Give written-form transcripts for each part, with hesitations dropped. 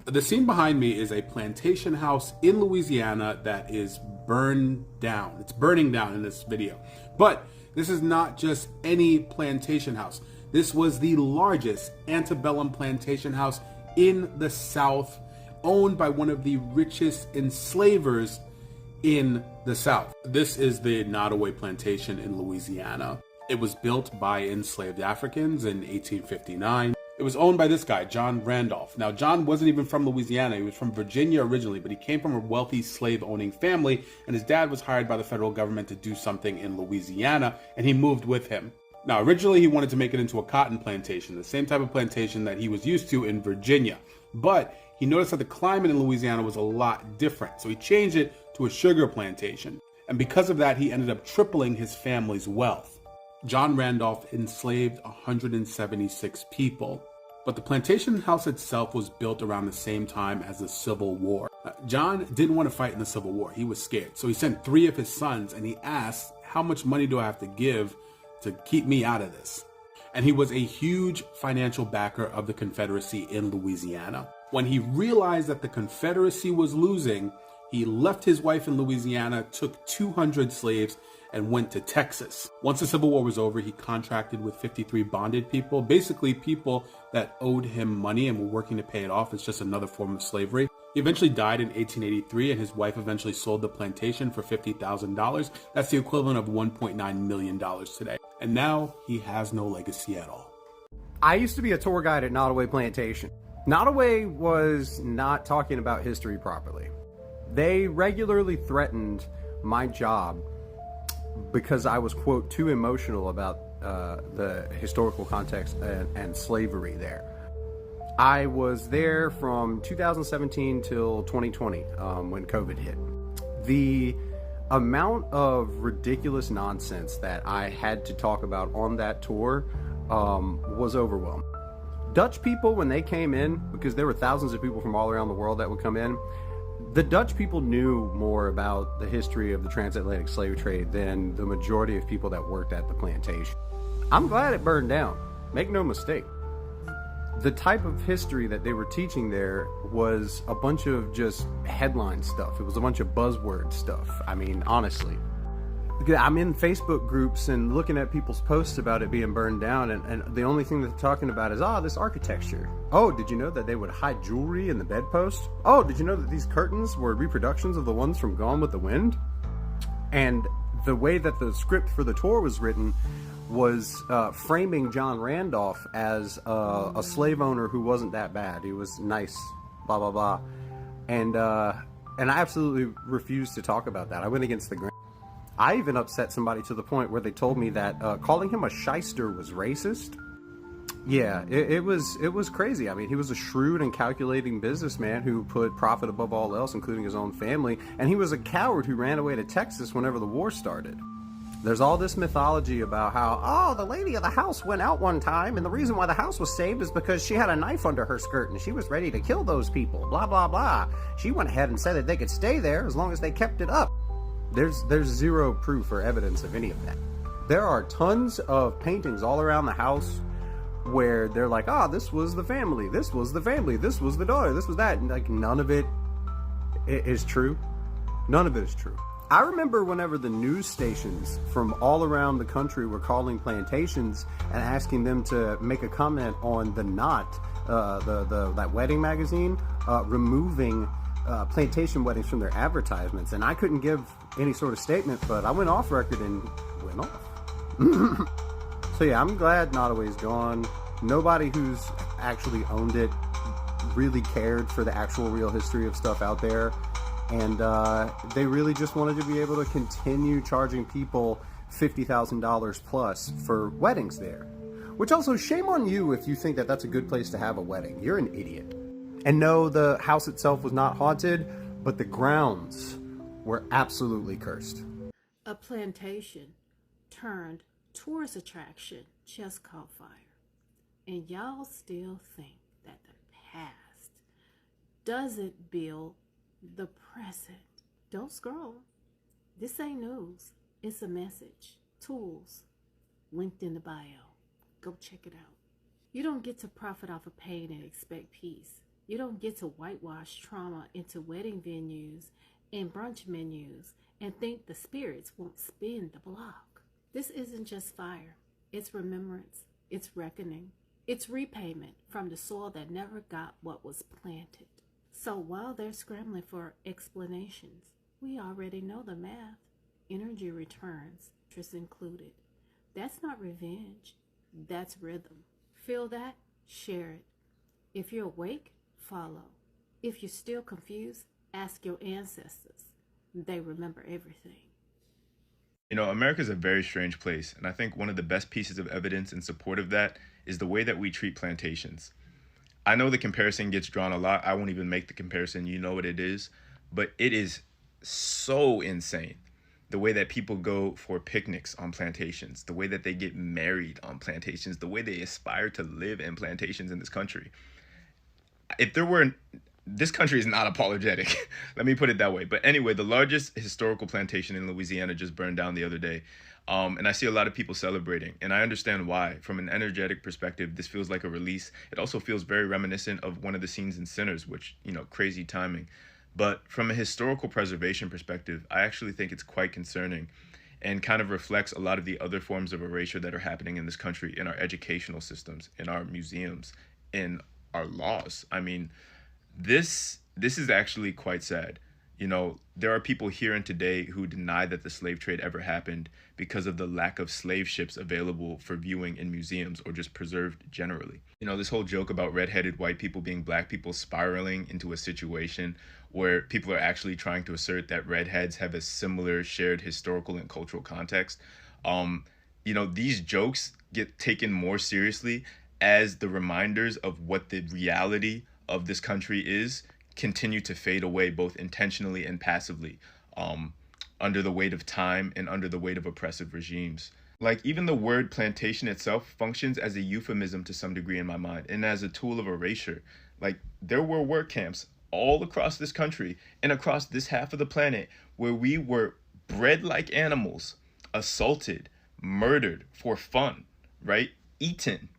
The scene behind me is a plantation house in Louisiana that is burned down. It's burning down in this video. But this is not just any plantation house. This was the largest antebellum plantation house in the South, owned by one of the richest enslavers in the South. This is the Nottoway Plantation in Louisiana. It was built by enslaved Africans in 1859. It was owned by this guy, John Randolph. Now, John wasn't even from Louisiana. He was from Virginia originally, but he came from a wealthy slave-owning family, and his dad was hired by the federal government to do something in Louisiana, and he moved with him. Now, originally, he wanted to make it into a cotton plantation, the same type of plantation that he was used to in Virginia. But he noticed that the climate in Louisiana was a lot different, so he changed it to a sugar plantation. And because of that, he ended up tripling his family's wealth. John Randolph enslaved 176 people, but the plantation house itself was built around the same time as the Civil War. John didn't want to fight in the Civil War. He was scared. So he sent 3 of his sons and he asked, how much money do I have to give to keep me out of this? And he was a huge financial backer of the Confederacy in Louisiana. When he realized that the Confederacy was losing, he left his wife in Louisiana, took 200 slaves, and went to Texas. Once the Civil War was over, he contracted with 53 bonded people, basically people that owed him money and were working to pay it off. It's just another form of slavery. He eventually died in 1883, and his wife eventually sold the plantation for $50,000. That's the equivalent of $1.9 million today. And now he has no legacy at all. I used to be a tour guide at Nottoway Plantation. Nottoway was not talking about history properly. They regularly threatened my job because I was, quote, too emotional about the historical context and slavery there. I was there from 2017 till 2020 when COVID hit. The amount of ridiculous nonsense that I had to talk about on that tour was overwhelming. Dutch people, when they came in, because there were thousands of people from all around the world that would come in, the Dutch people knew more about the history of the transatlantic slave trade than the majority of people that worked at the plantation. I'm glad it burned down. Make no mistake. The type of history that they were teaching there was a bunch of just headline stuff. It was a bunch of buzzword stuff. I mean, honestly. I'm in Facebook groups and looking at people's posts about it being burned down, and the only thing they're talking about is, this architecture. Oh, did you know that they would hide jewelry in the bedpost? Oh, did you know that these curtains were reproductions of the ones from Gone with the Wind? And the way that the script for the tour was written was framing John Randolph as a slave owner who wasn't that bad. He was nice, blah, blah, blah. And I absolutely refused to talk about that. I went against the grain. I even upset somebody to the point where they told me that calling him a shyster was racist. Yeah, it was crazy. I mean, he was a shrewd and calculating businessman who put profit above all else, including his own family, and he was a coward who ran away to Texas whenever the war started. There's all this mythology about how, the lady of the house went out one time, and the reason why the house was saved is because she had a knife under her skirt and she was ready to kill those people, blah, blah, blah. She went ahead and said that they could stay there as long as they kept it up. There's zero proof or evidence of any of that. There are tons of paintings all around the house where they're like, this was the family, this was the family, this was the daughter, this was that, and like none of it is true. None of it is true. I remember whenever the news stations from all around the country were calling plantations and asking them to make a comment on the Knot, that wedding magazine, removing plantation weddings from their advertisements, and I couldn't give any sort of statement, but I went off record and went off. So yeah, I'm glad Nottoway's gone. Nobody who's actually owned it really cared for the actual real history of stuff out there, and they really just wanted to be able to continue charging people $50,000 plus for weddings there. Which also, shame on you if you think that that's a good place to have a wedding. You're an idiot. And no, the house itself was not haunted, but the grounds were absolutely cursed. A plantation turned tourist attraction just caught fire. And y'all still think that the past doesn't build the present. Don't scroll. This ain't news. It's a message. Tools linked in the bio. Go check it out. You don't get to profit off of pain and expect peace. You don't get to whitewash trauma into wedding venues and brunch menus and think the spirits won't spin the block. This isn't just fire. It's remembrance. It's reckoning. It's repayment from the soil that never got what was planted. So while they're scrambling for explanations, we already know the math. Energy returns, interest included. That's not revenge. That's rhythm. Feel that? Share it. If you're awake, follow. If you're still confused, ask your ancestors. They remember everything. You know, America is a very strange place, and I think one of the best pieces of evidence in support of that is the way that we treat plantations. I know the comparison gets drawn a lot. I won't even make the comparison. You know what it is. But it is so insane. The way that people go for picnics on plantations, the way that they get married on plantations, the way they aspire to live in plantations in this country. This country is not apologetic. Let me put it that way. But anyway, the largest historical plantation in Louisiana just burned down the other day. And I see a lot of people celebrating, and I understand why. From an energetic perspective, this feels like a release. It also feels very reminiscent of one of the scenes in Sinners, which, you know, crazy timing. But from a historical preservation perspective, I actually think it's quite concerning and kind of reflects a lot of the other forms of erasure that are happening in this country, in our educational systems, in our museums, in our laws. I mean, this is actually quite sad. You know, there are people here and today who deny that the slave trade ever happened because of the lack of slave ships available for viewing in museums or just preserved generally. You know, this whole joke about redheaded white people being black people spiraling into a situation where people are actually trying to assert that redheads have a similar shared historical and cultural context. You know, these jokes get taken more seriously as the reminders of what the reality of this country is continue to fade away, both intentionally and passively, under the weight of time and under the weight of oppressive regimes. Like, even the word plantation itself functions as a euphemism to some degree in my mind, and as a tool of erasure. Like, there were work camps all across this country and across this half of the planet where we were bred like animals, assaulted, murdered for fun, right? Eaten,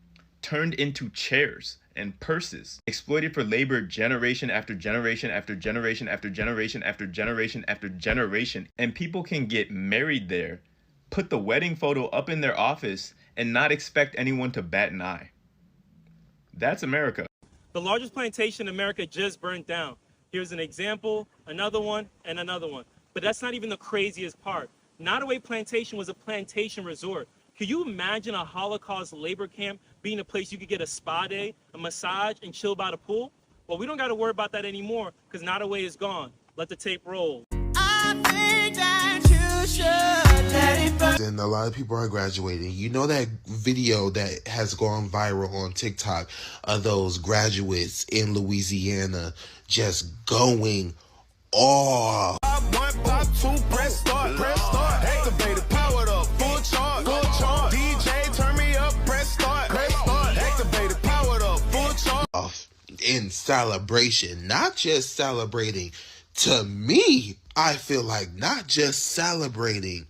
turned into chairs and purses, exploited for labor generation after generation after generation after generation after generation after generation. And people can get married there, put the wedding photo up in their office, and not expect anyone to bat an eye. That's America. The largest plantation in America just burned down. Here's an example, another one, and another one. But that's not even the craziest part. Nottoway Plantation was a plantation resort. Could you imagine a Holocaust labor camp being a place you could get a spa day, a massage, and chill by the pool? Well, we don't got to worry about that anymore because Nottoway is gone. Let the tape roll. I think that you should let it burn. And a lot of people are graduating. You know that video that has gone viral on TikTok of those graduates in Louisiana just going off. Pop 2, press start, activate it, powered up, full charge, DJ, turn me up, press start, activate it, powered up, full charge. Off in celebration, not just celebrating. To me, I feel like not just celebrating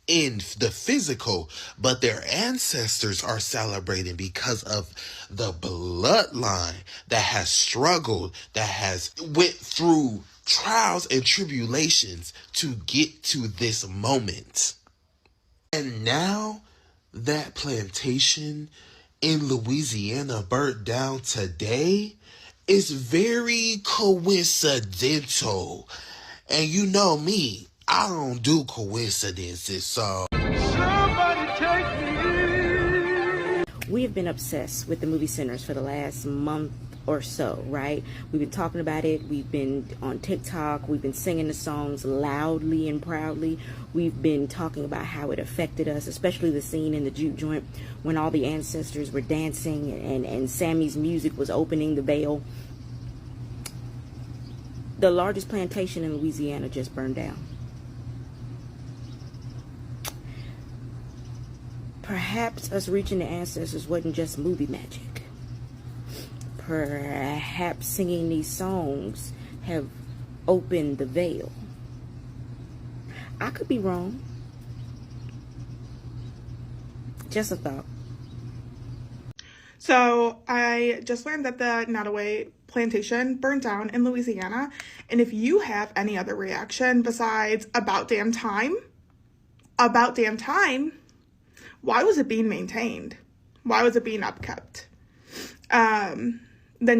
in the physical, but their ancestors are celebrating because of the bloodline that has struggled, that has went through trials and tribulations to get to this moment. And now that plantation in Louisiana burnt down today is very coincidental. And you know me, I don't do coincidences, so somebody take me. We have been obsessed with the movie Sinners for the last month or so, right? We've been talking about it. We've been on TikTok. We've been singing the songs loudly and proudly. We've been talking about how it affected us, especially the scene in the juke joint when all the ancestors were dancing and Sammy's music was opening the veil. The largest plantation in Louisiana just burned down. Perhaps us reaching the ancestors wasn't just movie magic. Perhaps singing these songs have opened the veil. I could be wrong. Just a thought. So I just learned that the Nottoway plantation burnt down in Louisiana. And if you have any other reaction besides about damn time, why was it being maintained? Why was it being upkept? Then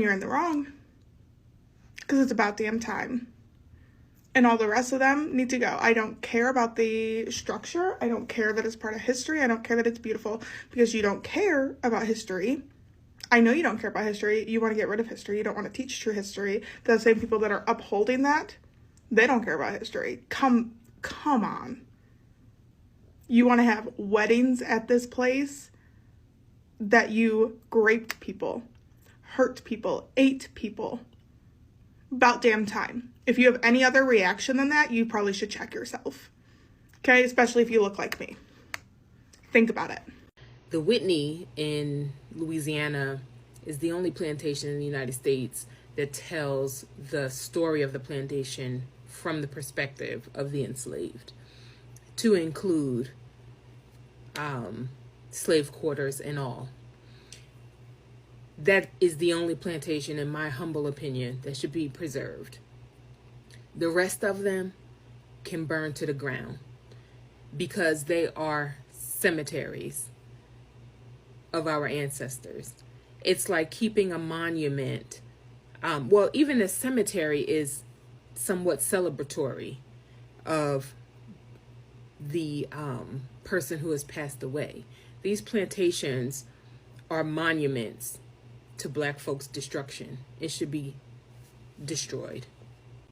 you're in the wrong. Because it's about damn time. And all the rest of them need to go. I don't care about the structure. I don't care that it's part of history. I don't care that it's beautiful, because you don't care about history. I know you don't care about history. You want to get rid of history. You don't want to teach true history. The same people that are upholding that, they don't care about history. Come on. You want to have weddings at this place that you raped people, hurt people, ate people. About damn time. If you have any other reaction than that, you probably should check yourself. Okay? Especially if you look like me. Think about it. The Whitney in Louisiana is the only plantation in the United States that tells the story of the plantation from the perspective of the enslaved, to include slave quarters and all. That is the only plantation, in my humble opinion, that should be preserved. The rest of them can burn to the ground because they are cemeteries of our ancestors. It's like keeping a monument. Even a cemetery is somewhat celebratory of the person who has passed away. These plantations are monuments to Black folks' destruction. It should be destroyed.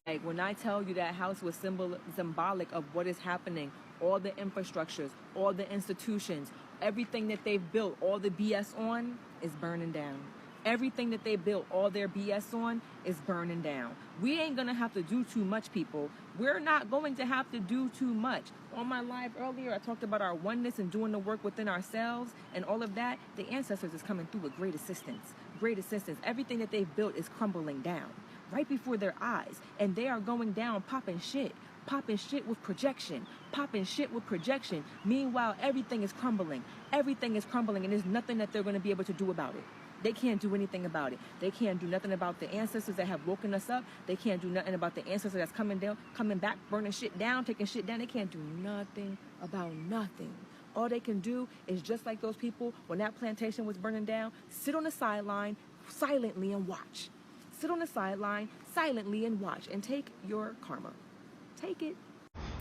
Like, when I tell you that house was symbolic of what is happening, all the infrastructures, all the institutions, everything that they've built, all the BS on is burning down. Everything that they built all their BS on is burning down. We ain't gonna have to do too much, people. We're not going to have to do too much. On my live earlier, I talked about our oneness and doing the work within ourselves and all of that. The ancestors is coming through with great assistance. Great assistance. Everything that they've built is crumbling down right before their eyes. And they are going down popping shit with projection, Meanwhile, everything is crumbling, and there's nothing that they're going to be able to do about it. They can't do anything about it. They can't do nothing about the ancestors that have woken us up. They can't do nothing about the ancestors that's coming back, burning shit down, taking shit down. They can't do nothing about nothing. All they can do is, just like those people when that plantation was burning down, sit on the sideline silently and watch. Sit on the sideline silently and watch, and take your karma. Take it.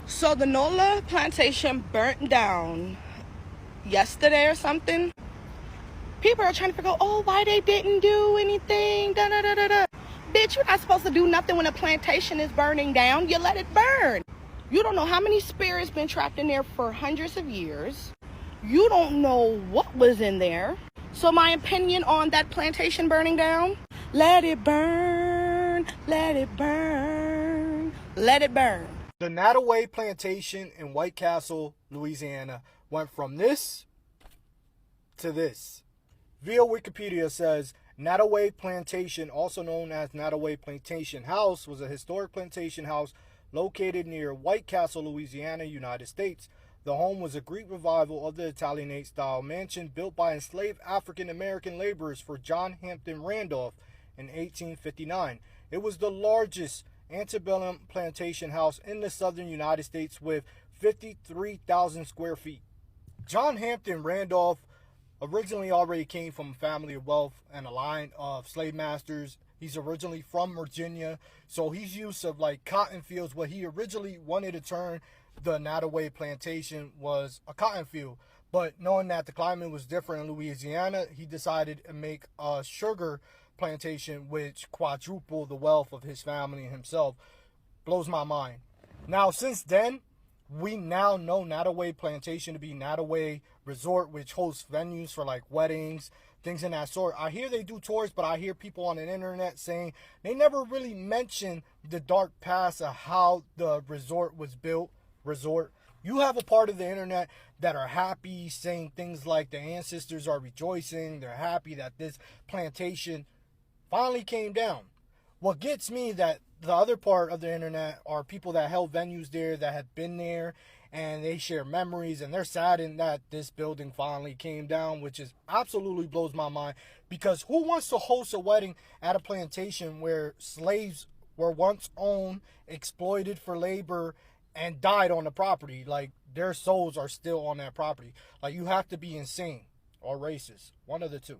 So the Nottoway Plantation burnt down yesterday or something. People are trying to figure out, why they didn't do anything, da-da-da-da-da. Bitch, you're not supposed to do nothing when a plantation is burning down. You let it burn. You don't know how many spirits been trapped in there for hundreds of years. You don't know what was in there. So my opinion on that plantation burning down, let it burn, let it burn, let it burn. The Nottoway Plantation in White Castle, Louisiana went from this to this. Via Wikipedia says, Nottoway Plantation, also known as Nottoway Plantation House, was a historic plantation house located near White Castle, Louisiana, United States. The home was a Greek revival of the Italianate-style mansion built by enslaved African-American laborers for John Hampton Randolph in 1859. It was the largest antebellum plantation house in the southern United States with 53,000 square feet. John Hampton Randolph originally already came from a family of wealth and a line of slave masters. He's originally from Virginia, so he's used to like cotton fields. What he originally wanted to turn the Nottoway Plantation was a cotton field, but knowing that the climate was different in Louisiana, he decided to make a sugar plantation which quadrupled the wealth of his family and himself. Blows my mind. Now, since then, we now know Nottoway Plantation to be Nottoway Resort, which hosts venues for like weddings, things in that sort. I hear they do tours, but I hear people on the internet saying they never really mention the dark past of how the resort was built. You have a part of the internet that are happy, saying things like the ancestors are rejoicing, they're happy that this plantation finally came down. What gets me that the other part of the internet are people that held venues there, that had been there, and they share memories, and they're saddened that this building finally came down, which is absolutely blows my mind, because who wants to host a wedding at a plantation where slaves were once owned, exploited for labor, and died on the property? Like, their souls are still on that property. Like, you have to be insane or racist, one of the two.